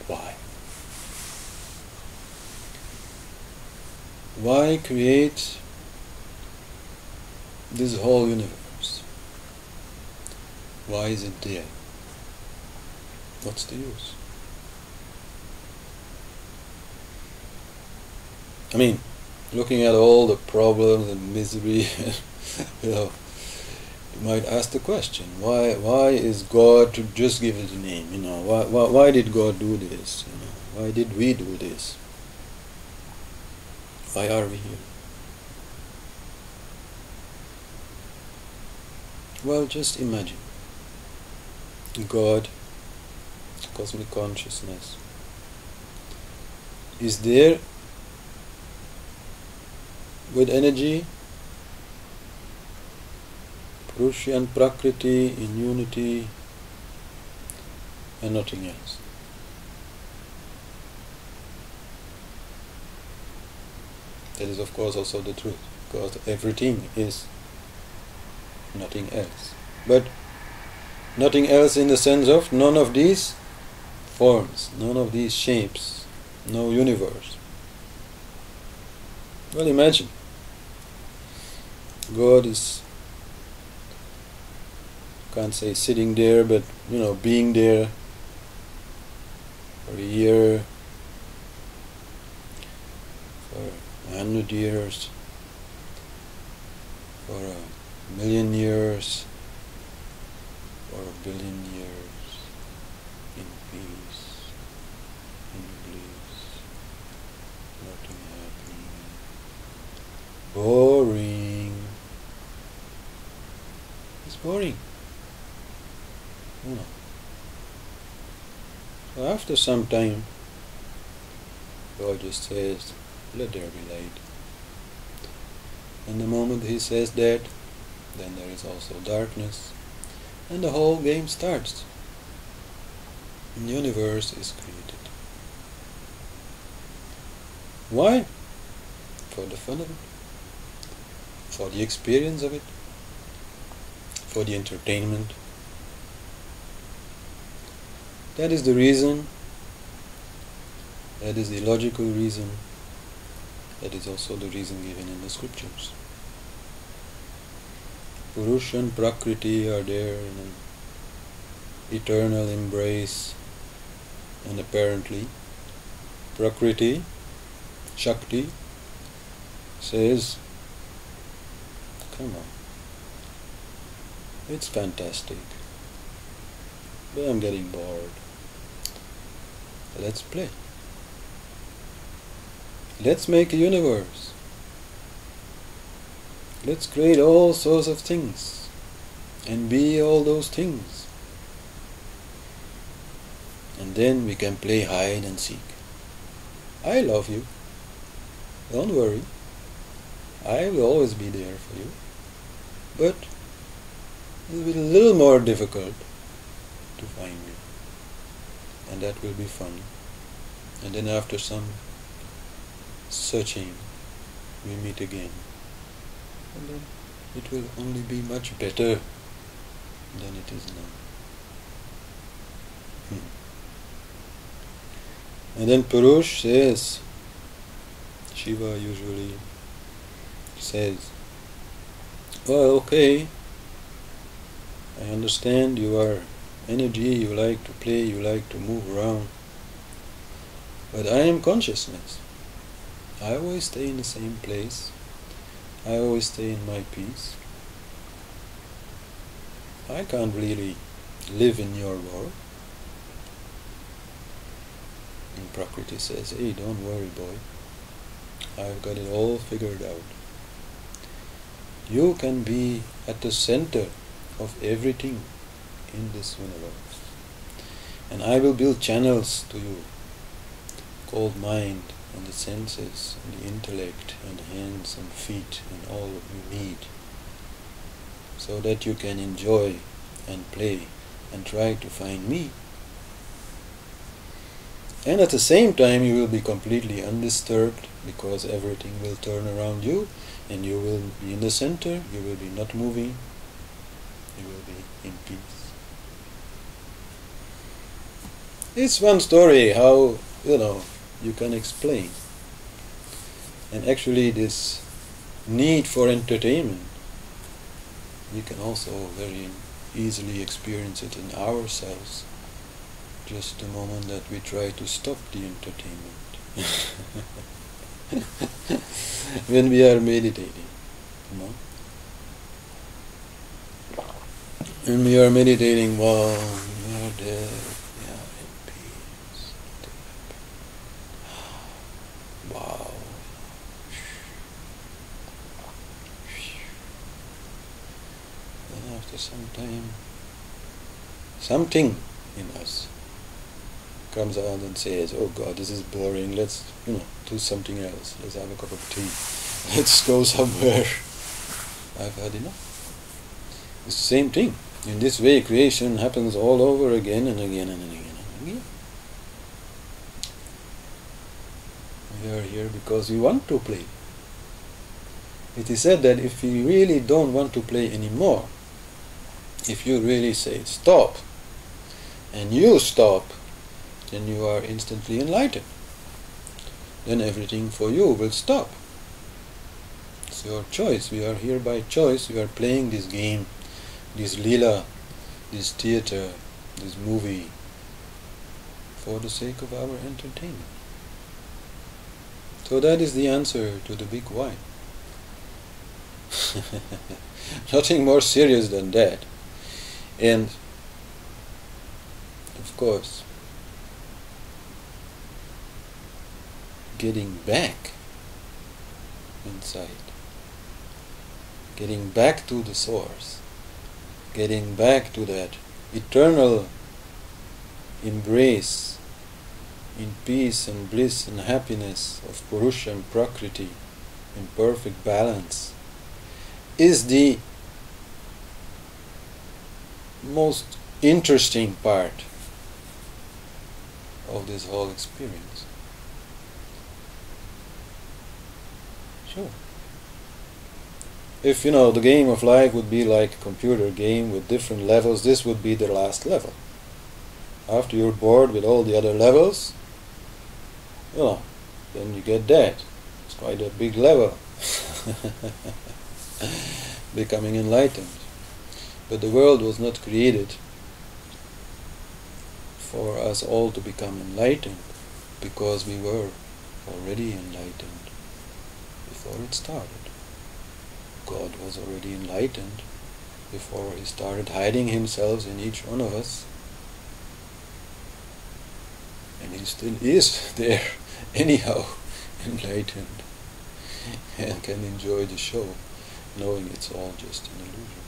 Why? Why create this whole universe? Why is it there? What's the use? I mean, looking at all the problems and misery, you might ask the question: Why is God to just give it a name? Why did God do this? Why did we do this? Why are we here? Well, just imagine God, cosmic consciousness, is there with energy, Purusha and Prakriti in unity, and nothing else. That is, of course, also the truth, because everything is nothing else. But nothing else in the sense of none of these forms, none of these shapes, no universe. Well, imagine God is, can't say sitting there, but being there for a year, for 100 years, for 1,000,000 years, for 1,000,000,000 years, in peace, in bliss, nothing happening. Boring. It's boring. So after some time, God just says, "Let there be light." And the moment He says that, then there is also darkness, and the whole game starts. The universe is created. Why? For the fun of it, for the experience of it, for the entertainment. That is the reason, that is the logical reason, that is also the reason given in the scriptures. Purusha and Prakriti are there in an eternal embrace, and apparently Prakriti, Shakti, says, "Come on, it's fantastic, but I'm getting bored. Let's play. Let's make a universe. Let's create all sorts of things and be all those things. And then we can play hide and seek. I love you. Don't worry. I will always be there for you. But it will be a little more difficult to find me. And that will be fun. And then after some searching, we meet again. And then it will only be much better than it is now." And then Purush says, Shiva usually says, "Well, okay, I understand you are energy, you like to play, you like to move around, but I am consciousness. I always stay in the same place. I always stay in my peace. I can't really live in your world." And Prakriti says, "Hey, don't worry, boy. I've got it all figured out. You can be at the center of everything in this universe. And I will build channels to you, called mind and the senses and the intellect and hands and feet and all that you need, so that you can enjoy and play and try to find me. And at the same time you will be completely undisturbed, because everything will turn around you and you will be in the center, you will be not moving, you will be in peace." It's one story how, you can explain. And actually this need for entertainment, we can also very easily experience it in ourselves, just the moment that we try to stop the entertainment. When we are meditating, When we are meditating, well, we are there, we are in peace, wow. Then after some time, something in us comes out and says, oh God, this is boring, let's, do something else. Let's have a cup of tea. Let's go somewhere. I've had enough. It's the same thing. In this way, creation happens all over again and again and again and again. We are here because we want to play. It is said that if we really don't want to play anymore, if you really say stop, and you stop, then you are instantly enlightened. Then everything for you will stop. It's your choice. We are here by choice. We are playing this game, this lila, this theater, this movie, for the sake of our entertainment. So that is the answer to the big why. Nothing more serious than that. And of course, getting back inside, getting back to the source, getting back to that eternal embrace in peace and bliss and happiness of Purusha and Prakriti in perfect balance is the most interesting part of this whole experience. Sure. If, the game of life would be like a computer game with different levels, this would be the last level. After you're bored with all the other levels, then you get that. It's quite a big level. Becoming enlightened. But the world was not created for us all to become enlightened, because we were already enlightened before it started. God was already enlightened before he started hiding himself in each one of us. And he still is there, anyhow, enlightened, and can enjoy the show, knowing it's all just an illusion.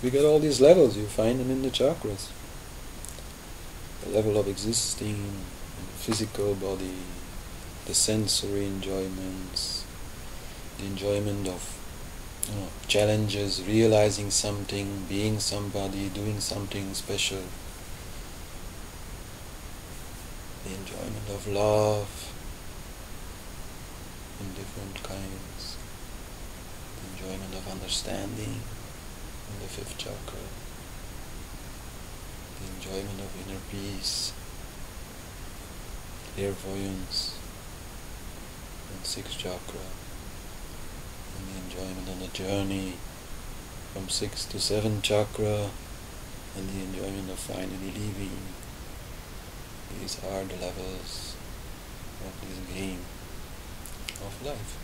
We got all these levels, you find them in the chakras. The level of existing in the physical body, the sensory enjoyments, the enjoyment of challenges, realizing something, being somebody, doing something special, the enjoyment of love in different kinds, the enjoyment of understanding in the 5th chakra, the enjoyment of inner peace, clairvoyance in 6th chakra, and the enjoyment on the journey from 6th to 7th chakra, and the enjoyment of finally leaving. These are the levels of this game of life.